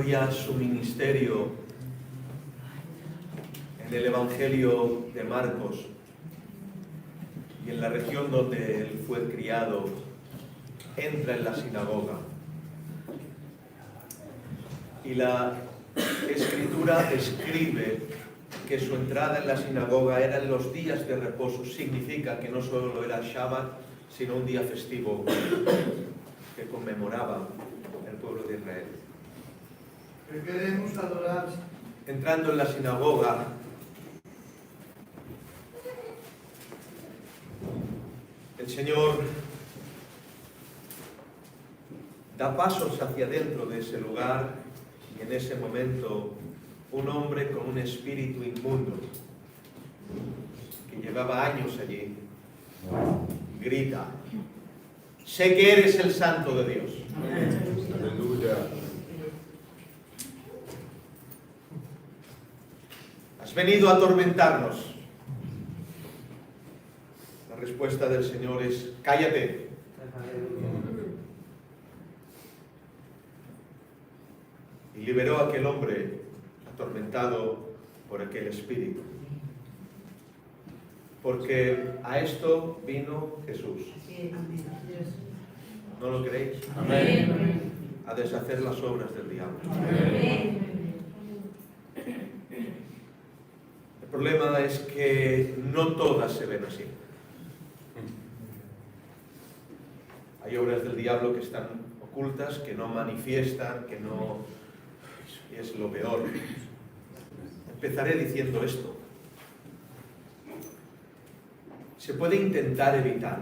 desarrolla su ministerio en el Evangelio de Marcos y en la región donde él fue criado, entra en la sinagoga. Y la Escritura describe que su entrada en la sinagoga era en los días de reposo. Significa que no solo era Shabbat, sino un día festivo que conmemoraba el pueblo de Israel. Que queremos adorar. Entrando en la sinagoga, el Señor da pasos hacia dentro de ese lugar y en ese momento un hombre con un espíritu inmundo que llevaba años allí grita: sé que eres el Santo de Dios. Aleluya. Has venido a atormentarnos. La respuesta del Señor es: cállate. Y liberó a aquel hombre atormentado por aquel espíritu. Porque a esto vino Jesús. ¿No lo creéis? Amén. A deshacer las obras del diablo. El problema es que no todas se ven así. Hay obras del diablo que están ocultas, que no manifiestan, que no... Y es lo peor. Empezaré diciendo esto. Se puede intentar evitar.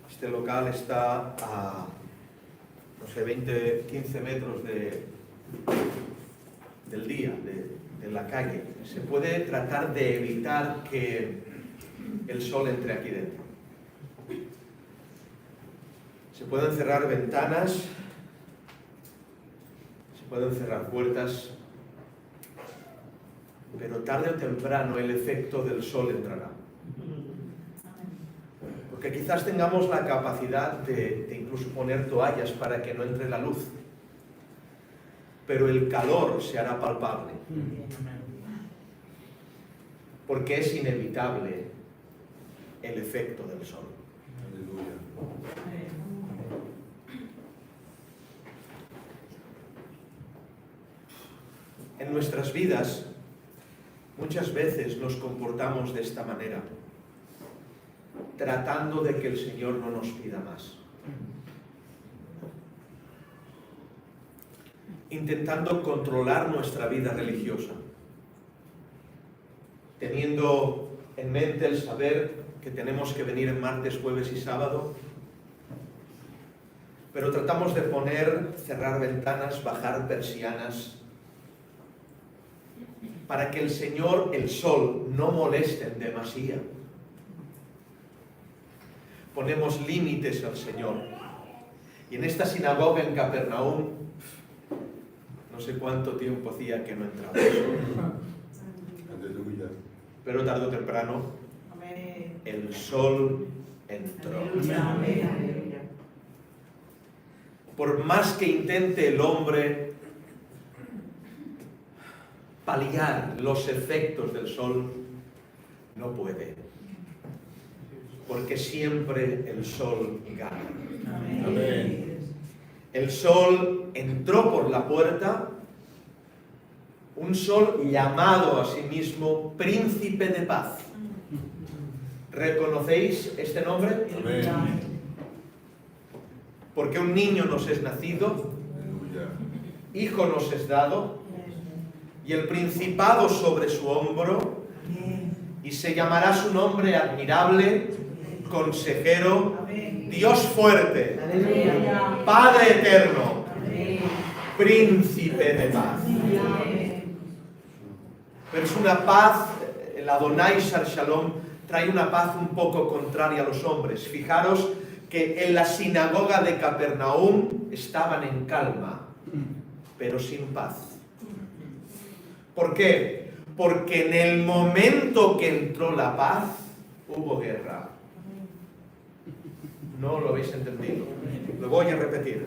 Este local está a, no sé, 20, 15 metros del día, de la calle. Se puede tratar de evitar que el sol entre aquí dentro. Se pueden cerrar ventanas, se pueden cerrar puertas, pero tarde o temprano el efecto del sol entrará. Porque quizás tengamos la capacidad de incluso poner toallas para que no entre la luz, pero el calor se hará palpable. Porque es inevitable el efecto del sol. Aleluya. En nuestras vidas, muchas veces nos comportamos de esta manera, tratando de que el Señor no nos pida más. Intentando controlar nuestra vida religiosa, teniendo en mente el saber que tenemos que venir en martes, jueves y sábado, pero tratamos de cerrar ventanas, bajar persianas, para que el Señor, el sol, no moleste en demasía. Ponemos límites al Señor. Y en esta sinagoga en Capernaum, no sé cuánto tiempo hacía que no entraba. Aleluya. Pero tarde o temprano, el sol entró. Por más que intente el hombre paliar los efectos del sol, no puede, porque siempre el sol gana. Amén. El sol entró por la puerta, un sol llamado a sí mismo Príncipe de Paz. ¿Reconocéis este nombre? Amén. Porque un niño nos es nacido, Aleluya. hijo nos es dado, y el principado sobre su hombro, y se llamará su nombre admirable, consejero, Dios fuerte, Padre eterno, Príncipe de paz. Pero es una paz, el Adonai Shar Shalom trae una paz un poco contraria a los hombres. Fijaros que en la sinagoga de Capernaum estaban en calma, pero sin paz. ¿Por qué? Porque en el momento que entró la paz, hubo guerra. ¿No lo habéis entendido? Lo voy a repetir.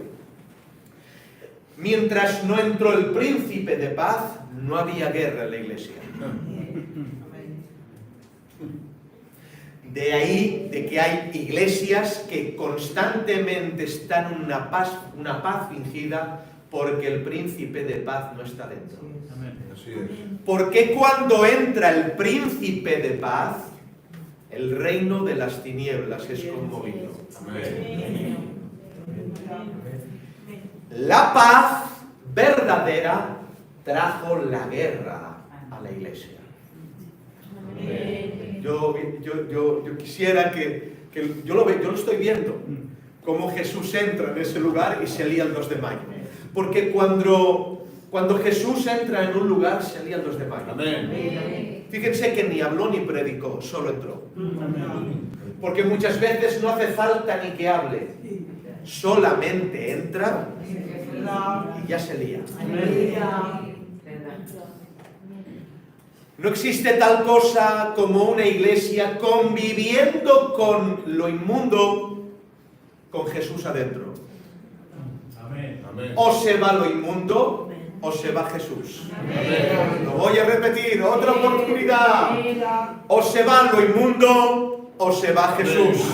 Mientras no entró el príncipe de paz, no había guerra en la iglesia. De ahí de que hay iglesias que constantemente están en una paz fingida porque el príncipe de paz no está dentro. Así es. Porque cuando entra el príncipe de paz, el reino de las tinieblas es conmovido. Amén. La paz verdadera trajo la guerra a la iglesia. Yo quisiera que yo lo estoy viendo, cómo Jesús entra en ese lugar y se lía el 2 de mayo. Porque cuando Jesús entra en un lugar, se lía el 2 de mayo. Amén. Fíjense que ni habló ni predicó, solo entró. Porque muchas veces no hace falta ni que hable, solamente entra y ya se lía. No existe tal cosa como una iglesia conviviendo con lo inmundo, con Jesús adentro. Amén. O se va lo inmundo, o se va Jesús. Amén. Lo voy a repetir, otra oportunidad. O se va lo inmundo, o se va Jesús.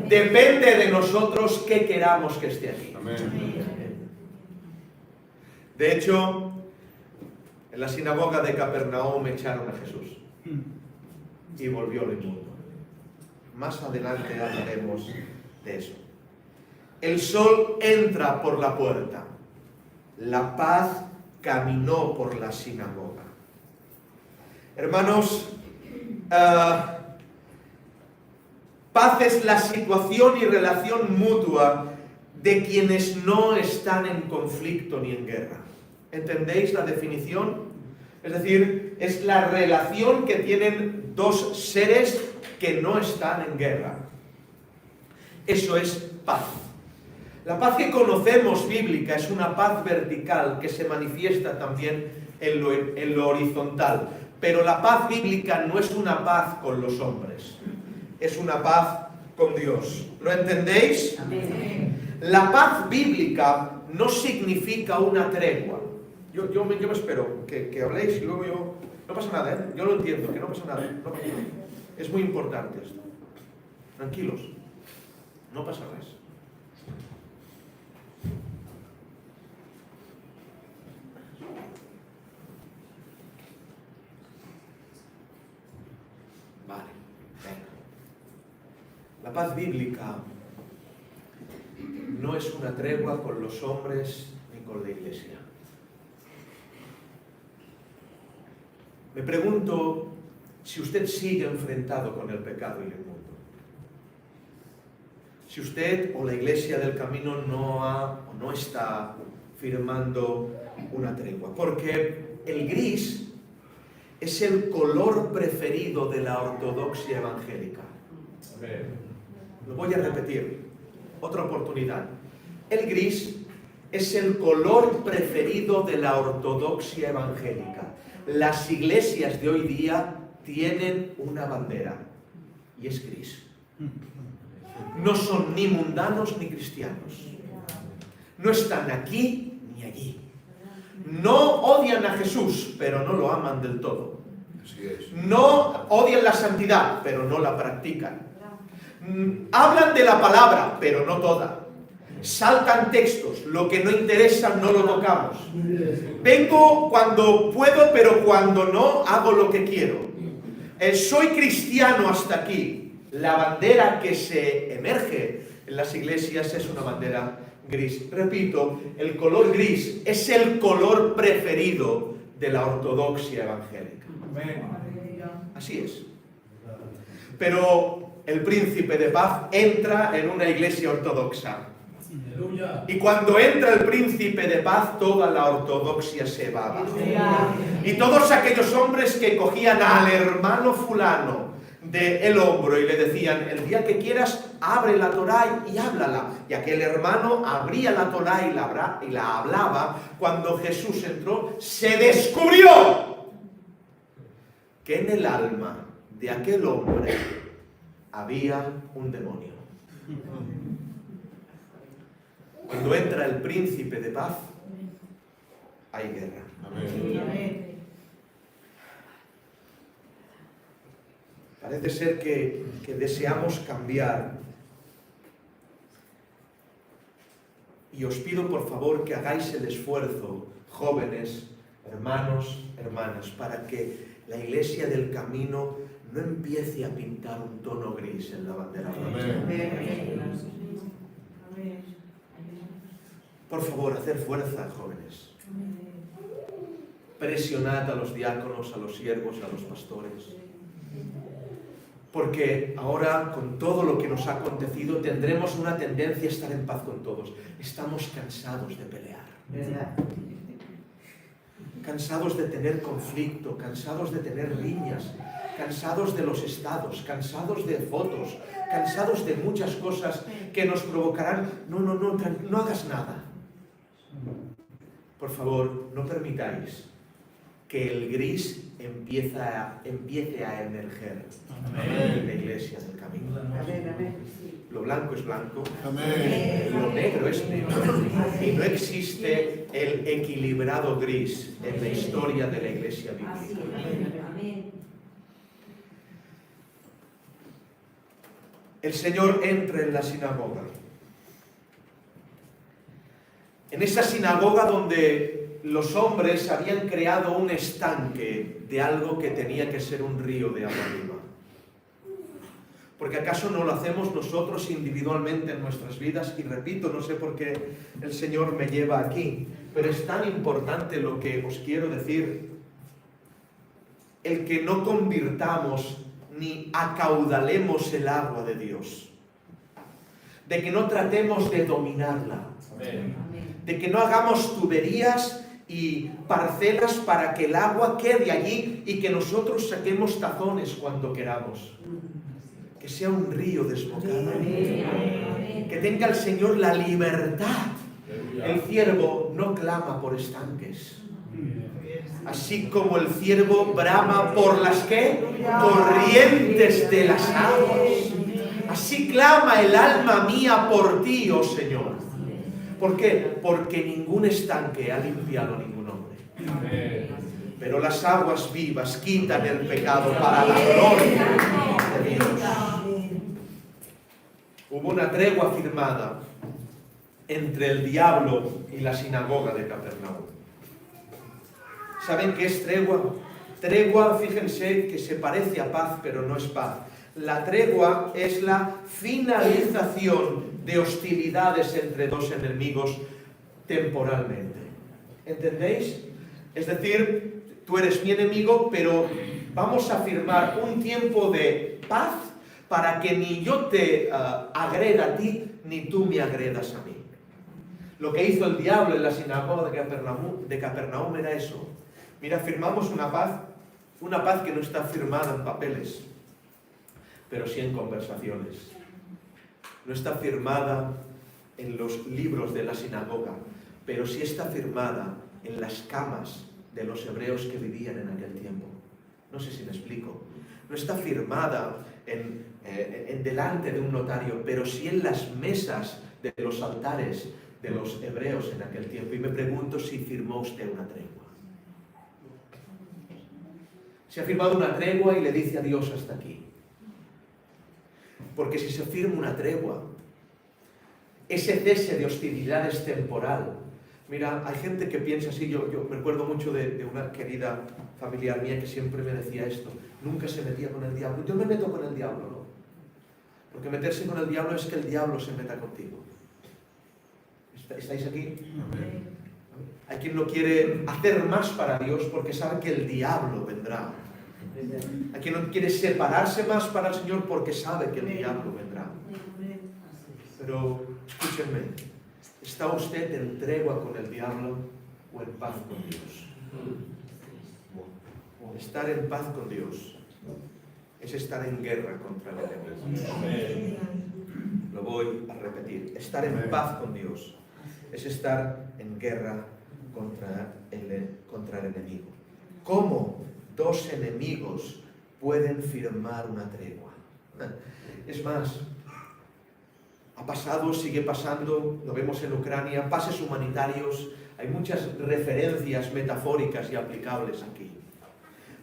Depende de nosotros qué queramos que esté aquí. Amén. De hecho, en la sinagoga de Capernaum echaron a Jesús y volvió lo inmundo. Más adelante hablaremos de eso. El sol entra por la puerta. La paz caminó por la sinagoga. Hermanos, paz es la situación y relación mutua de quienes no están en conflicto ni en guerra. ¿Entendéis la definición? Es decir, es la relación que tienen dos seres que no están en guerra. Eso es paz. La paz que conocemos bíblica es una paz vertical que se manifiesta también en lo horizontal. Pero la paz bíblica no es una paz con los hombres, es una paz con Dios. ¿Lo entendéis? Amén. La paz bíblica no significa una tregua. Yo me espero que habléis y luego yo... No pasa nada, ¿eh? Yo lo entiendo, que no pasa nada. No pasa nada. Es muy importante esto. Tranquilos. No pasa nada. Vale, venga. La paz bíblica no es una tregua con los hombres ni con la iglesia. Me pregunto si usted sigue enfrentado con el pecado y el mundo. Si usted o la iglesia del camino no está firmando una tregua. Porque el gris es el color preferido de la ortodoxia evangélica. Lo voy a repetir. Otra oportunidad. El gris es el color preferido de la ortodoxia evangélica. Las iglesias de hoy día tienen una bandera y es gris. No son ni mundanos ni cristianos. No están aquí ni allí. No odian a Jesús, pero no lo aman del todo. Así es. No odian la santidad, pero no la practican. Hablan de la palabra, pero no toda. Saltan textos, lo que no interesa no lo tocamos. Vengo cuando puedo, pero cuando no, hago lo que quiero. Soy cristiano hasta aquí. La bandera que se emerge en las iglesias es una bandera gris. Repito, el color gris es el color preferido de la ortodoxia evangélica. Así es. Pero el príncipe de paz entra en una iglesia ortodoxa. Y cuando entra el príncipe de paz, toda la ortodoxia se va abajo. Y todos aquellos hombres que cogían al hermano fulano del hombro y le decían, el día que quieras, abre la Torá y háblala. Y aquel hermano abría la Torá y la hablaba. Cuando Jesús entró, se descubrió que en el alma de aquel hombre había un demonio. Cuando entra el príncipe de paz, hay guerra. Amén. Parece ser que deseamos cambiar. Y os pido por favor que hagáis el esfuerzo, jóvenes, hermanos, hermanas, para que la Iglesia del Camino no empiece a pintar un tono gris en la bandera blanca. Por favor, hacer fuerza, jóvenes. Presionad a los diáconos, a los siervos, a los pastores. Porque ahora, con todo lo que nos ha acontecido, tendremos una tendencia a estar en paz con todos. Estamos cansados de pelear. Cansados de tener conflicto, cansados de tener riñas, cansados de los estados, cansados de fotos, cansados de muchas cosas que nos provocarán, no hagas nada. Por favor, no permitáis que el gris empiece a emerger en la Iglesia del Camino. Lo blanco es blanco, lo negro es negro, y no existe el equilibrado gris en la historia de la Iglesia bíblica. El Señor entra en la sinagoga. En esa sinagoga donde los hombres habían creado un estanque de algo que tenía que ser un río de agua viva. Porque ¿acaso no lo hacemos nosotros individualmente en nuestras vidas? Y repito, no sé por qué el Señor me lleva aquí, pero es tan importante lo que os quiero decir. El que no convirtamos ni acaudalemos el agua de Dios. De que no tratemos de dominarla. De que no hagamos tuberías y parcelas para que el agua quede allí y que nosotros saquemos tazones cuando queramos. Que sea un río desbocado. Que tenga el Señor la libertad. El ciervo no clama por estanques. Así como el ciervo brama por las ¿qué? Corrientes de las aguas. Así clama el alma mía por ti, oh Señor. ¿Por qué? Porque ningún estanque ha limpiado a ningún hombre. Pero las aguas vivas quitan el pecado para la gloria de Dios. Hubo una tregua firmada entre el diablo y la sinagoga de Capernaum. ¿Saben qué es tregua? Tregua, fíjense, que se parece a paz, pero no es paz. La tregua es la finalización de hostilidades entre dos enemigos temporalmente. ¿Entendéis? Es decir, tú eres mi enemigo, pero vamos a firmar un tiempo de paz para que ni yo te agreda a ti, ni tú me agredas a mí. Lo que hizo el diablo en la sinagoga de Capernaum era eso. Mira, firmamos una paz que no está firmada en papeles, pero sí en conversaciones. No está firmada en los libros de la sinagoga, pero sí está firmada en las camas de los hebreos que vivían en aquel tiempo. No sé si me explico. No está firmada en delante de un notario, pero sí en las mesas de los altares de los hebreos en aquel tiempo. Y me pregunto si firmó usted una tregua. Se ha firmado una tregua y le dice a Dios hasta aquí. Porque si se firma una tregua, ese cese de hostilidad es temporal. Mira, hay gente que piensa así. Yo me acuerdo mucho de una querida familiar mía que siempre me decía esto. Nunca se metía con el diablo. Yo me meto con el diablo, ¿no? Porque meterse con el diablo es que el diablo se meta contigo. ¿Estáis aquí? Amén. Hay quien no quiere hacer más para Dios porque sabe que el diablo vendrá. Hay quien no quiere separarse más para el Señor porque sabe que el diablo vendrá. Pero escúchenme, ¿está usted en tregua con el diablo o en paz con Dios? Estar en paz con Dios es estar en guerra contra el enemigo. Lo voy a repetir. Estar en paz con Dios es estar en guerra contra el enemigo. ¿Cómo dos enemigos pueden firmar una tregua? Es más, ha pasado, sigue pasando, lo vemos en Ucrania, pases humanitarios, Hay muchas referencias metafóricas y aplicables aquí.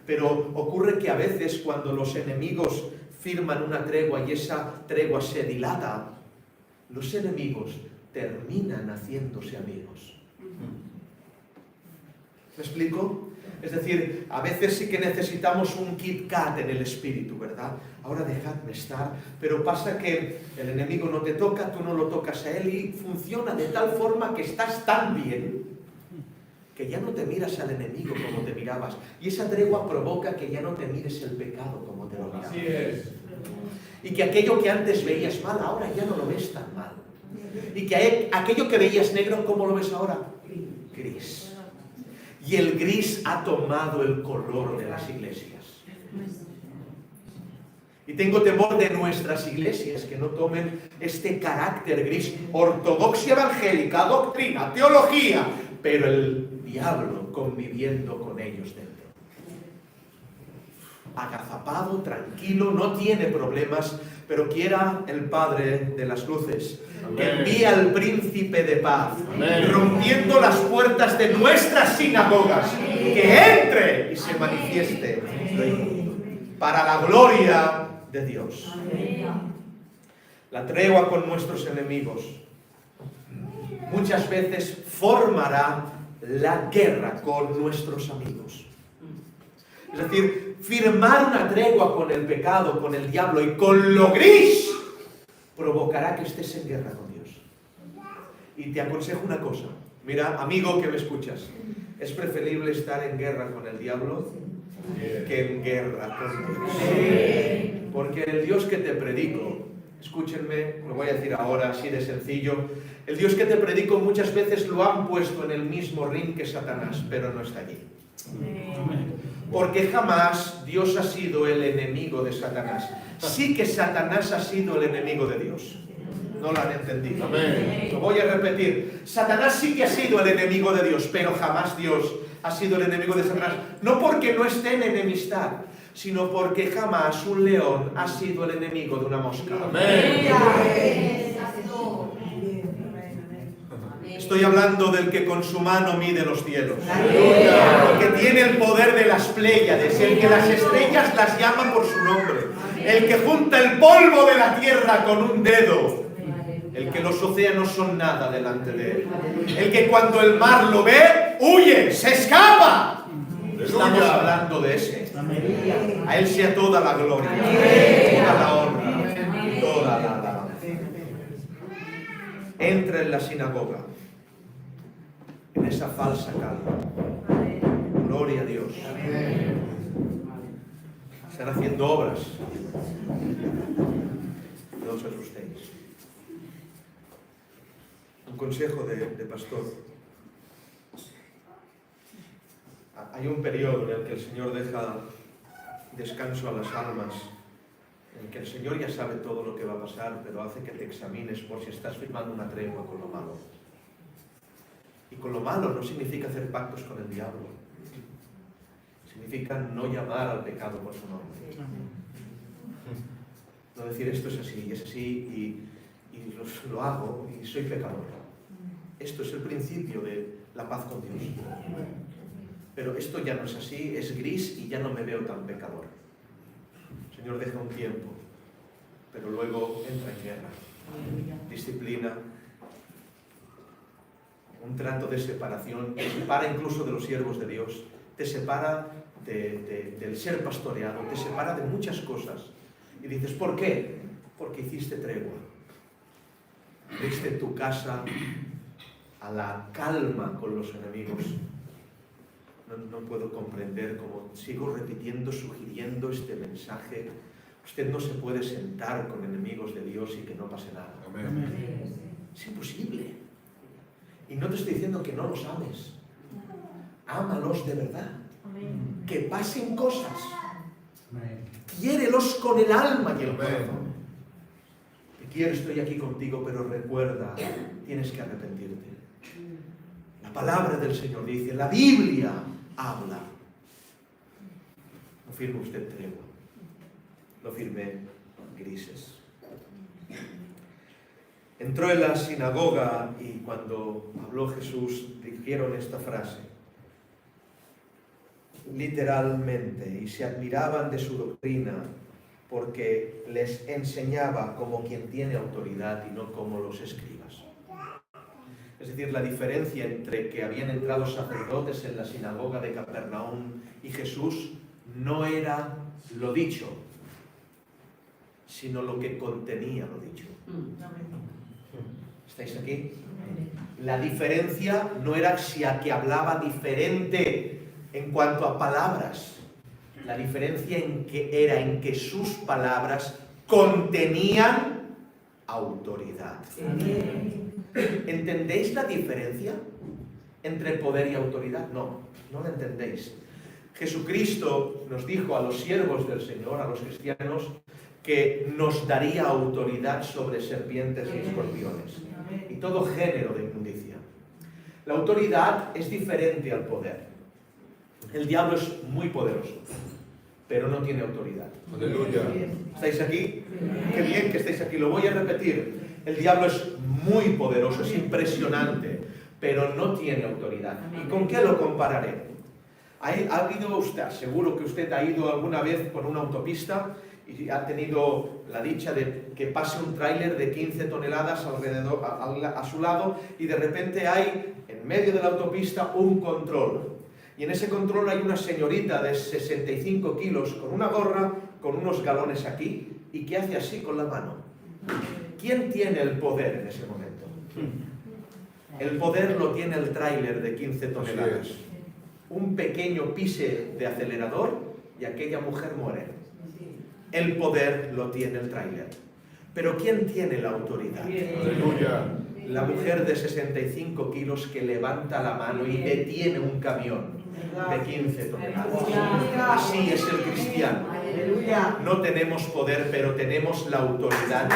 Pero ocurre que a veces cuando los enemigos firman una tregua y esa tregua se dilata, los enemigos terminan haciéndose amigos. ¿Me explico? Es decir, a veces sí que necesitamos un Kit Kat en el espíritu, ¿verdad? Ahora dejadme estar, pero pasa que el enemigo no te toca, tú no lo tocas a él y funciona de tal forma que estás tan bien que ya no te miras al enemigo como te mirabas. Y esa tregua provoca que ya no te mires el pecado como te lo mirabas. Así es. Y que aquello que antes veías mal, ahora ya no lo ves tan mal. Y que aquello que veías negro, ¿cómo lo ves ahora? Gris. Y el gris ha tomado el color de las iglesias. Y tengo temor de nuestras iglesias que no tomen este carácter gris. Ortodoxia evangélica, doctrina, teología, pero el diablo conviviendo con ellos dentro. Agazapado, tranquilo, no tiene problemas, pero quiera el Padre de las luces que envíe al príncipe de paz, rompiendo las puertas de nuestras sinagogas, que entre y se manifieste para la gloria de Dios. La tregua con nuestros enemigos muchas veces formará la guerra con nuestros amigos. Es decir, firmar una tregua con el pecado, con el diablo y con lo gris provocará que estés en guerra con Dios. Y te aconsejo una cosa. Mira, amigo que me escuchas, es preferible estar en guerra con el diablo que en guerra con Dios. Porque el Dios que te predico, escúchenme, lo voy a decir ahora así de sencillo, el Dios que te predico muchas veces lo han puesto en el mismo ring que Satanás, pero no está allí. Porque jamás Dios ha sido el enemigo de Satanás. Sí que Satanás ha sido el enemigo de Dios. No lo han entendido. Lo voy a repetir. Satanás sí que ha sido el enemigo de Dios, pero jamás Dios ha sido el enemigo de Satanás. No porque no esté en enemistad, sino porque jamás un león ha sido el enemigo de una mosca. Estoy hablando del que con su mano mide los cielos, el que tiene el poder de las Pléyades, el que las estrellas las llama por su nombre, el que junta el polvo de la tierra con un dedo, el que los océanos son nada delante de él, el que cuando el mar lo ve, huye, se escapa. Estamos hablando de ese. A él sea toda la gloria, toda la honra, toda la alabanza. Entra en la sinagoga, en esa falsa calma. Gloria a Dios. Están haciendo obras. No os asustéis. Un consejo de pastor. Hay un periodo en el que el Señor deja descanso a las almas, en el que el Señor ya sabe todo lo que va a pasar, pero hace que te examines por si estás firmando una tregua con lo malo. Y con lo malo no significa hacer pactos con el diablo. Significa no llamar al pecado por su nombre. No decir esto es así, y es así, y lo hago, y soy pecador. Esto es el principio de la paz con Dios. Pero esto ya no es así, es gris y ya no me veo tan pecador. El Señor deja un tiempo, pero luego entra en guerra. Disciplina, un trato de separación, te separa incluso de los siervos de Dios, te separa del ser pastoreado, te separa de muchas cosas. Y dices, ¿por qué? Porque hiciste tregua. Diste tu casa a la calma con los enemigos. No puedo comprender cómo sigo repitiendo, sugiriendo este mensaje. Usted no se puede sentar con enemigos de Dios y que no pase nada. Amén. Es imposible. Y no te estoy diciendo que no los ames. Ámalos de verdad. Que pasen cosas. Quiérelos con el alma y el corazón. Te quiero, estoy aquí contigo, pero recuerda, tienes que arrepentirte. La palabra del Señor dice, la Biblia habla. No firme usted tregua, lo firme grises. Entró en la sinagoga y cuando habló Jesús dijeron esta frase, literalmente, y se admiraban de su doctrina porque les enseñaba como quien tiene autoridad y no como los escribas. Es decir, la diferencia entre que habían entrado sacerdotes en la sinagoga de Capernaum y Jesús no era lo dicho, sino lo que contenía lo dicho. ¿Estáis aquí? La diferencia no era si a que hablaba diferente en cuanto a palabras. La diferencia era en que sus palabras contenían autoridad. ¿Entendéis la diferencia entre poder y autoridad? No, no la entendéis. Jesucristo nos dijo a los siervos del Señor, a los cristianos, que nos daría autoridad sobre serpientes y escorpiones y todo género de inmundicia. La autoridad es diferente al poder. El diablo es muy poderoso, pero no tiene autoridad. Aleluya. ¿Estáis aquí? Qué bien que estáis aquí. Lo voy a repetir. El diablo es muy poderoso, es impresionante, pero no tiene autoridad. ¿Y con qué lo compararé? ¿Ha habido usted, seguro que usted ha ido alguna vez por una autopista y ha tenido la dicha de que pase un tráiler de 15 toneladas alrededor, a su lado, y de repente hay en medio de la autopista un control? Y en ese control hay una señorita de 65 kilos con una gorra, con unos galones aquí, y que hace así con la mano. ¿Quién tiene el poder en ese momento? El poder lo tiene el tráiler de 15 toneladas. Un pequeño pise de acelerador y aquella mujer muere. El poder lo tiene el tráiler. Pero ¿quién tiene la autoridad? Aleluya. La mujer de 65 kilos que levanta la mano y detiene un camión de 15 toneladas. Así es el cristiano. No tenemos poder, pero tenemos la autoridad.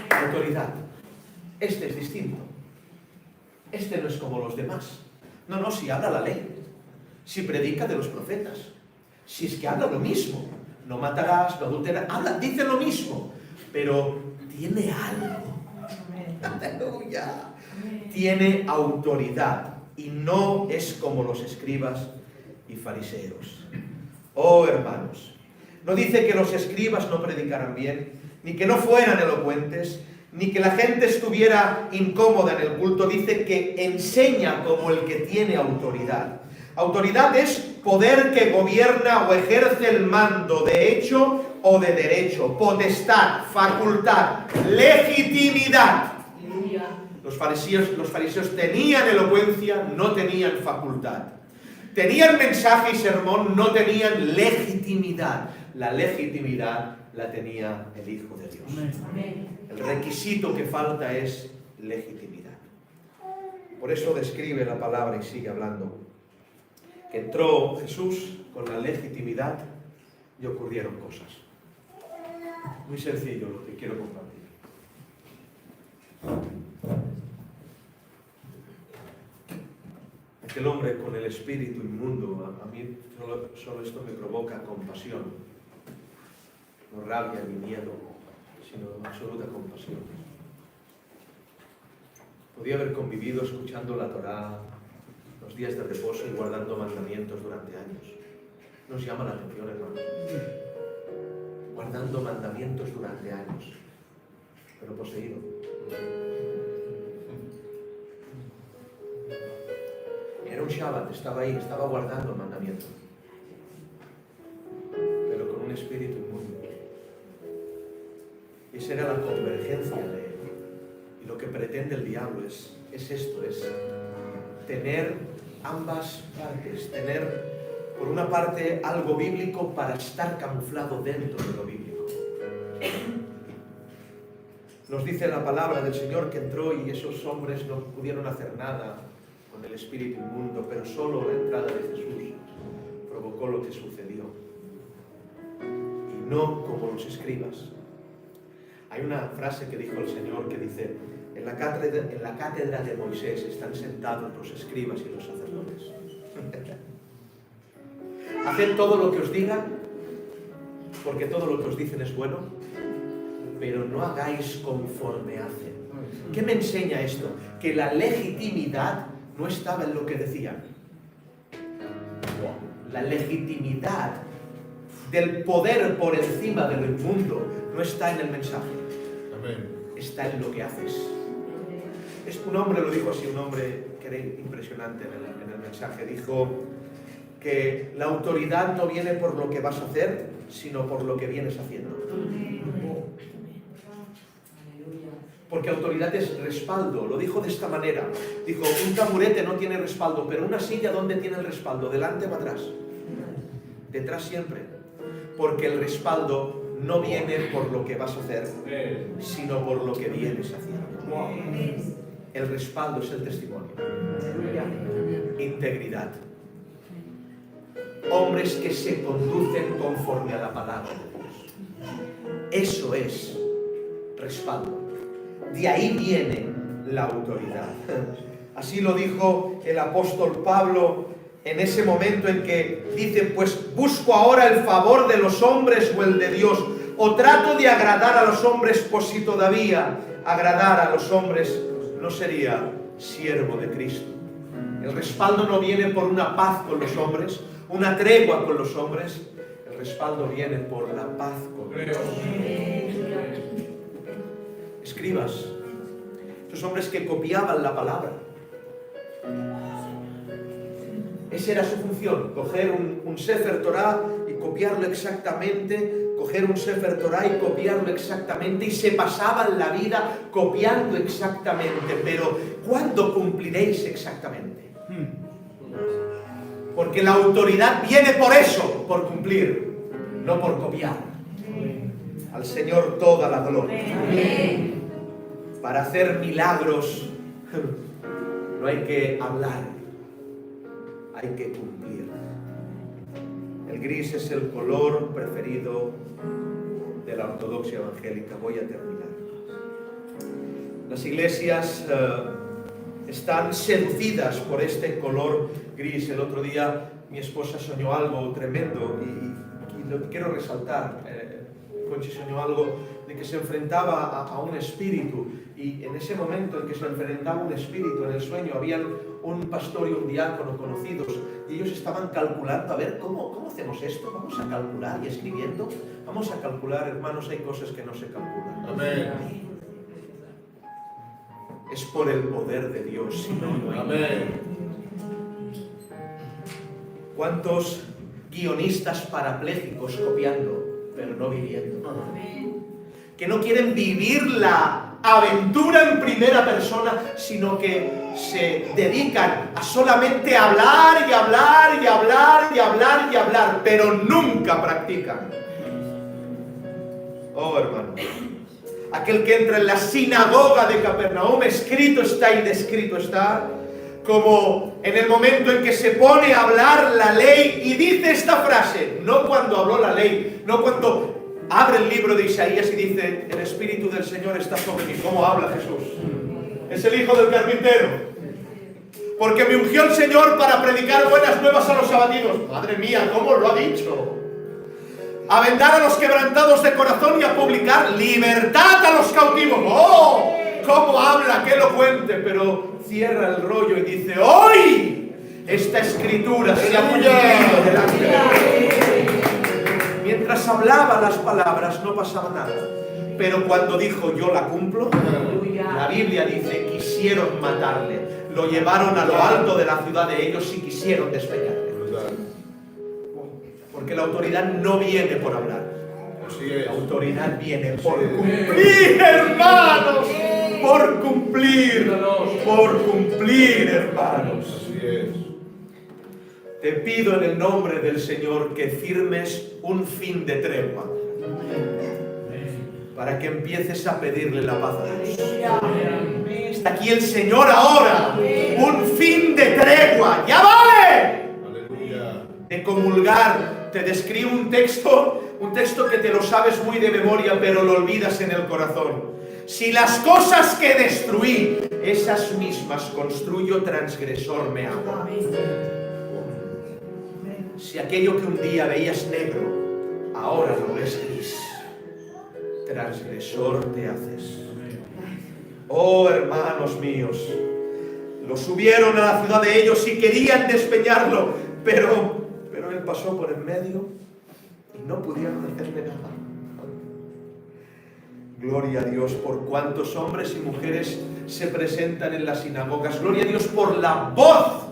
Autoridad. Este es distinto. Este no es como los demás. No, si habla la ley, si predica de los profetas, si es que habla lo mismo, no matarás, no adulterarás, habla, dice lo mismo, pero tiene algo. Aleluya. Tiene autoridad y no es como los escribas y fariseos. Oh, hermanos, no dice que los escribas no predicaran bien, ni que no fueran elocuentes, ni que la gente estuviera incómoda en el culto. Dice que enseña como el que tiene autoridad. Autoridad es poder que gobierna o ejerce el mando de hecho o de derecho, potestad, facultad, legitimidad. Los fariseos tenían elocuencia, no tenían facultad. Tenían mensaje y sermón, no tenían legitimidad. La legitimidad la tenía el Hijo de Dios. El requisito que falta es legitimidad. Por eso describe la palabra y sigue hablando. Que entró Jesús con la legitimidad y ocurrieron cosas. Muy sencillo lo que quiero compartir. Aquel hombre con el espíritu inmundo, a mí solo esto me provoca compasión. No rabia ni miedo, sino absoluta compasión. Podía haber convivido escuchando la Torá, los días de reposo y guardando mandamientos durante años. Nos llama la atención, hermano. Guardando mandamientos durante años, pero poseído. Era un Shabbat, estaba ahí, estaba guardando el mandamiento, pero con un espíritu inmundo. Esa era la convergencia de él. Y lo que pretende el diablo es esto, es tener ambas partes, tener por una parte algo bíblico para estar camuflado dentro de lo bíblico. Nos dice la palabra del Señor que entró y esos hombres no pudieron hacer nada con el espíritu inmundo, pero solo la entrada de Jesús provocó lo que sucedió. Y no como los escribas. Hay una frase que dijo el Señor que dice: en la cátedra de Moisés están sentados los escribas y los sacerdotes. haced todo lo que os digan, porque todo lo que os dicen es bueno, pero no hagáis conforme hacen. ¿Qué me enseña esto? Que la legitimidad no estaba en lo que decían. La legitimidad del poder por encima de lo inmundo no está en el mensaje. Está en lo que haces. Un hombre lo dijo así, un hombre que era impresionante en el mensaje. Dijo que la autoridad no viene por lo que vas a hacer, sino por lo que vienes haciendo. Porque autoridad es respaldo. Lo dijo de esta manera. Dijo, un taburete no tiene respaldo, pero una silla, ¿dónde tiene el respaldo? ¿Delante o atrás? Detrás siempre. Porque el respaldo no viene por lo que vas a hacer, sino por lo que vienes haciendo. El respaldo es el testimonio. Integridad. Hombres que se conducen conforme a la palabra de Dios. Eso es respaldo. De ahí viene la autoridad. Así lo dijo el apóstol Pablo en ese momento en que dice, pues busco ahora el favor de los hombres o el de Dios, o trato de agradar a los hombres, pues si todavía agradar a los hombres no sería siervo de Cristo. El respaldo no viene por una paz con los hombres, una tregua con los hombres. El respaldo viene por la paz con Dios. Escribas, esos hombres que copiaban la palabra. Esa era su función, coger un Sefer Torah y copiarlo exactamente, coger un Sefer Torah y copiarlo exactamente, y se pasaban la vida copiando exactamente. Pero ¿cuándo cumpliréis exactamente? Porque la autoridad viene por eso, por cumplir, no por copiar. Al Señor toda la gloria. Para hacer milagros no hay que hablar, hay que cumplir. El gris es el color preferido de la ortodoxia evangélica. Voy a terminar. Las iglesias están seducidas por este color gris. El otro día mi esposa soñó algo tremendo y lo quiero resaltar. Conchi soñó algo de que se enfrentaba a un espíritu, y en ese momento en que se enfrentaba un espíritu en el sueño, habían un pastor y un diácono conocidos, y ellos estaban calculando, a ver, ¿cómo hacemos esto? Vamos a calcular, y escribiendo, vamos a calcular, hermanos, hay cosas que no se calculan. Amén. Es por el poder de Dios, si no, no hay. Amén. ¿Cuántos guionistas parapléjicos copiando, pero no viviendo? Que no quieren vivir la aventura en primera persona, sino que se dedican a solamente hablar y hablar y hablar y hablar y hablar, pero nunca practican. Oh, hermano, aquel que entra en la sinagoga de Capernaum, escrito está y descrito está, como en el momento en que se pone a hablar la ley y dice esta frase, no cuando habló la ley, no cuando abre el libro de Isaías y dice, el Espíritu del Señor está sobre mí. ¿Cómo habla Jesús? Es el hijo del carpintero. Porque me ungió el Señor para predicar buenas nuevas a los abatidos. Madre mía, ¿cómo lo ha dicho? A vendar a los quebrantados de corazón y a publicar libertad a los cautivos. ¡Oh! ¿Cómo habla? ¡Qué elocuente! Pero cierra el rollo y dice, ¡hoy! Esta escritura se ha cumplido delante de Dios. Mientras hablaba las palabras no pasaba nada, pero cuando dijo yo la cumplo, la Biblia dice quisieron matarle, lo llevaron a lo alto de la ciudad de ellos y quisieron despeñarle. Porque la autoridad no viene por hablar, la autoridad viene por cumplir, hermanos, por cumplir, hermanos. Te pido en el nombre del Señor que firmes un fin de tregua, para que empieces a pedirle la paz a Dios. Está aquí el Señor ahora, un fin de tregua, ¡ya vale! De comulgar, te describo un texto que te lo sabes muy de memoria, pero lo olvidas en el corazón. Si las cosas que destruí, esas mismas construyo, transgresor me ama. Si aquello que un día veías negro, ahora lo ves gris, transgresor te haces. Oh, hermanos míos, lo subieron a la ciudad de ellos y querían despeñarlo, pero él pasó por en medio y no pudieron hacerle nada. Gloria a Dios por cuántos hombres y mujeres se presentan en las sinagogas. Gloria a Dios por la voz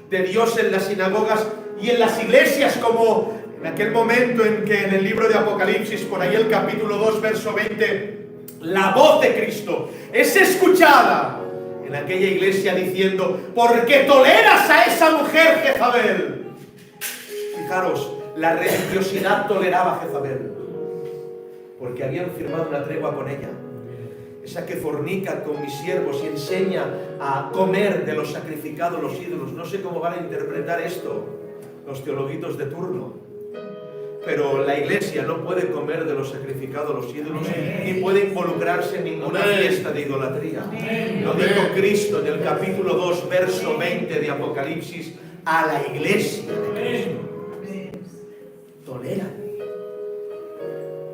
de Dios en las sinagogas y en las iglesias, como en aquel momento en que en el libro de Apocalipsis, por ahí el capítulo 2, verso 20, la voz de Cristo es escuchada en aquella iglesia diciendo: ¿por qué toleras a esa mujer Jezabel? Fijaros, la religiosidad toleraba a Jezabel porque habían firmado una tregua con ella. Esa que fornica con mis siervos y enseña a comer de los sacrificados los ídolos. No sé cómo van a interpretar esto los teologuitos de turno, pero la iglesia no puede comer de los sacrificados los ídolos, ni puede involucrarse en ninguna fiesta de idolatría. Lo dijo Cristo en el capítulo 2, verso 20 de Apocalipsis a la iglesia de Cristo. Tolera.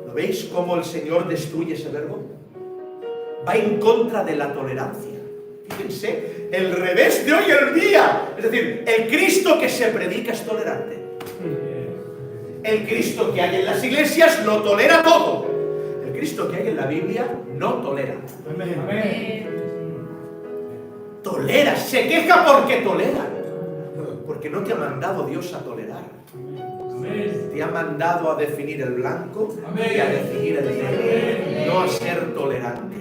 ¿Lo veis cómo el Señor destruye ese verbo? Va en contra de la tolerancia. Fíjense, el revés de hoy en día. Es decir, el Cristo que se predica es tolerante. El Cristo que hay en las iglesias lo tolera todo. El Cristo que hay en la Biblia no tolera. Tolera, se queja porque tolera. Porque no te ha mandado Dios a tolerar. Te ha mandado a definir el blanco y a definir el negro, no a ser tolerante.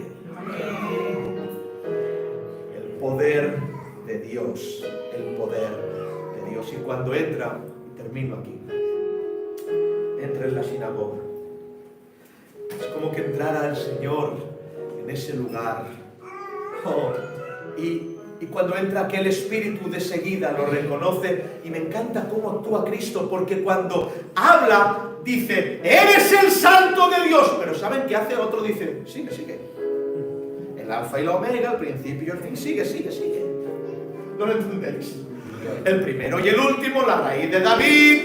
El poder de Dios, el poder de Dios. Y cuando entra, y termino aquí, entra en la sinagoga, es como que entrara el Señor en ese lugar. Oh, y cuando entra aquel espíritu de seguida lo reconoce, y me encanta cómo actúa Cristo, porque cuando habla dice: eres el santo de Dios, pero ¿saben qué hace? Otro dice: sigue, sigue, el alfa y la omega, el principio y el fin, sigue, sigue, sigue. ¿No lo entendéis? El primero y el último, la raíz de David,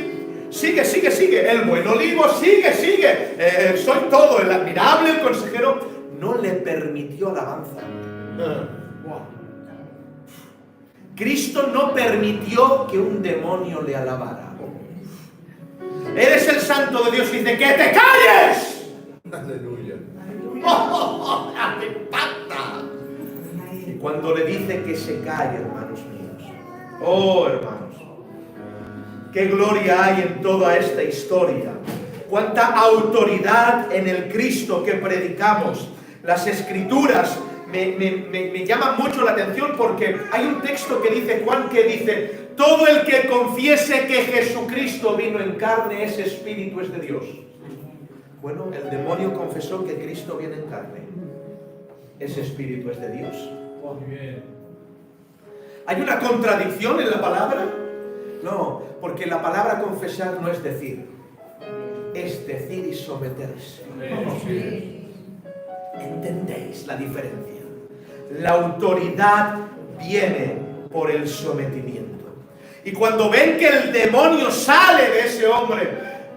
sigue, sigue, sigue, el buen olivo, sigue, sigue, soy todo, el admirable, el consejero. No le permitió alabanza. Cristo no permitió que un demonio le alabara. Eres el santo de Dios, y dice: ¡que te calles! Aleluya. ¡Me impacta! Y cuando le dice que se calle, hermanos míos, oh hermanos, qué gloria hay en toda esta historia, cuánta autoridad en el Cristo que predicamos. Las Escrituras me llama mucho la atención, porque hay un texto que dice Juan, que dice: todo el que confiese que Jesucristo vino en carne, ese espíritu es de Dios. Bueno, el demonio confesó que Cristo viene en carne, ese espíritu es de Dios. ¿Hay una contradicción en la palabra? No, porque la palabra confesar no es decir, es decir y someterse. ¿Entendéis la diferencia? La autoridad viene por el sometimiento. Y cuando ven que el demonio sale de ese hombre,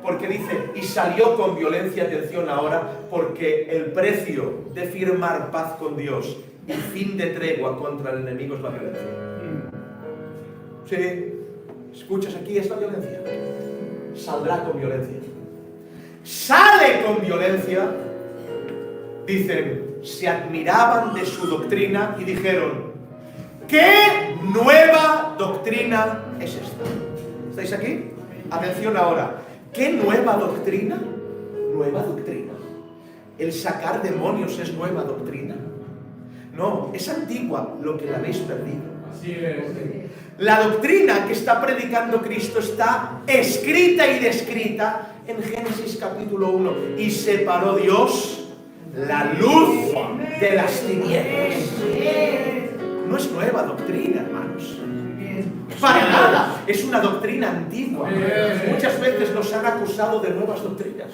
porque dice: y salió con violencia, atención ahora, porque el precio de firmar paz con Dios y fin de tregua contra el enemigo es la violencia. Sí, escuchas aquí, es la violencia. Saldrá con violencia. Sale con violencia. Dicen: se admiraban de su doctrina y dijeron: ¿qué nueva doctrina es esta? ¿Estáis aquí? Atención ahora. ¿Qué nueva doctrina? Nueva doctrina. ¿El sacar demonios es nueva doctrina? No, es antigua, lo que la habéis perdido. Así es. La doctrina que está predicando Cristo está escrita y descrita en Génesis capítulo 1. Y separó Dios la luz de las tinieblas. No es nueva doctrina, hermanos. Para nada. Es una doctrina antigua. Muchas veces nos han acusado de nuevas doctrinas.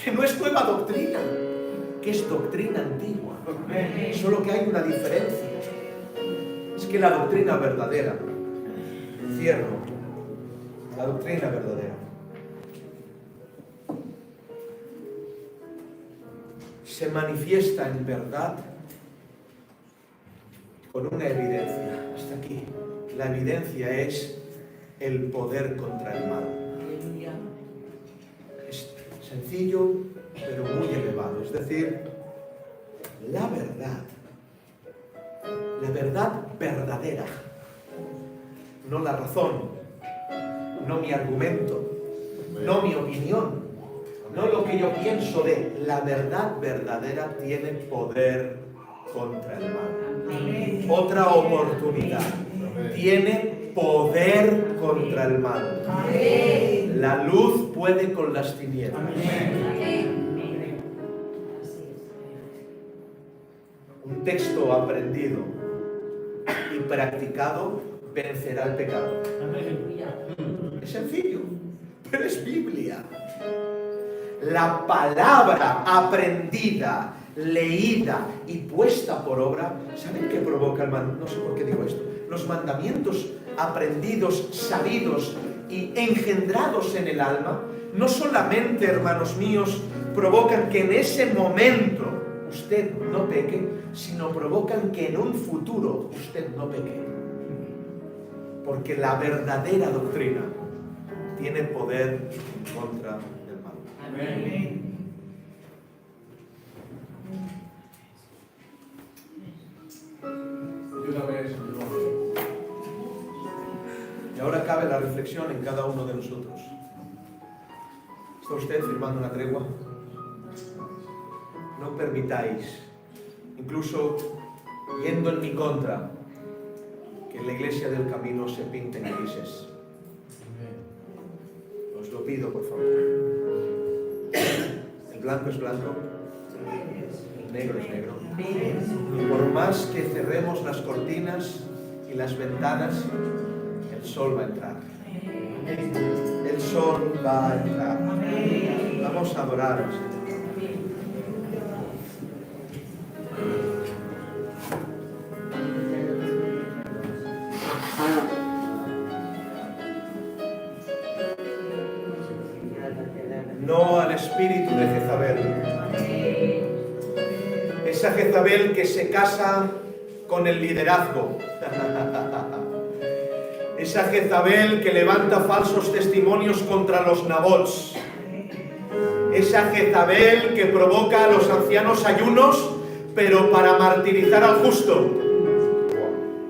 Que no es nueva doctrina, que es doctrina antigua. Solo que hay una diferencia. Es que la doctrina verdadera, cierro, La doctrina verdadera se manifiesta en verdad con una evidencia. Hasta aquí. La evidencia es el poder contra el mal. Es sencillo, pero muy elevado. Es decir, la verdad verdadera, no la razón, no mi argumento, no mi opinión, no lo que yo pienso de la verdad verdadera, tiene poder contra el mal. Otra oportunidad. Tiene poder contra el mal. La luz puede con las tinieblas. Un texto aprendido y practicado vencerá el pecado. Es sencillo, pero es Biblia. La palabra aprendida, leída y puesta por obra, ¿saben qué provoca el mal? No sé por qué digo esto. Los mandamientos aprendidos, sabidos y engendrados en el alma, no solamente, hermanos míos, provocan que en ese momento usted no peque, sino provocan que en un futuro usted no peque. Porque la verdadera doctrina tiene poder contra el mal. Amén. Y ahora cabe la reflexión en cada uno de nosotros. ¿Está usted firmando una tregua? No permitáis, incluso yendo en mi contra, que en la iglesia del camino se pinten grises. Os lo pido, por favor. El blanco es blanco, el negro es negro. Y por más que cerremos las cortinas y las ventanas, el sol va a entrar. El sol va a entrar. Vamos a adorar al Señor. No al espíritu de Jezabel. Esa Jezabel que se casa con el liderazgo. Esa Jezabel que levanta falsos testimonios contra los nabots. Esa Jezabel que provoca a los ancianos ayunos, pero para martirizar al justo.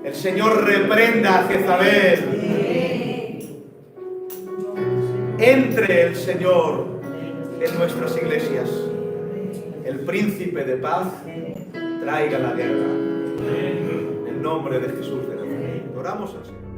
El Señor reprenda a Jezabel. Entre el Señor en nuestras iglesias. El príncipe de paz traiga la guerra. En el nombre de Jesús de Nazaret. Oramos al Señor.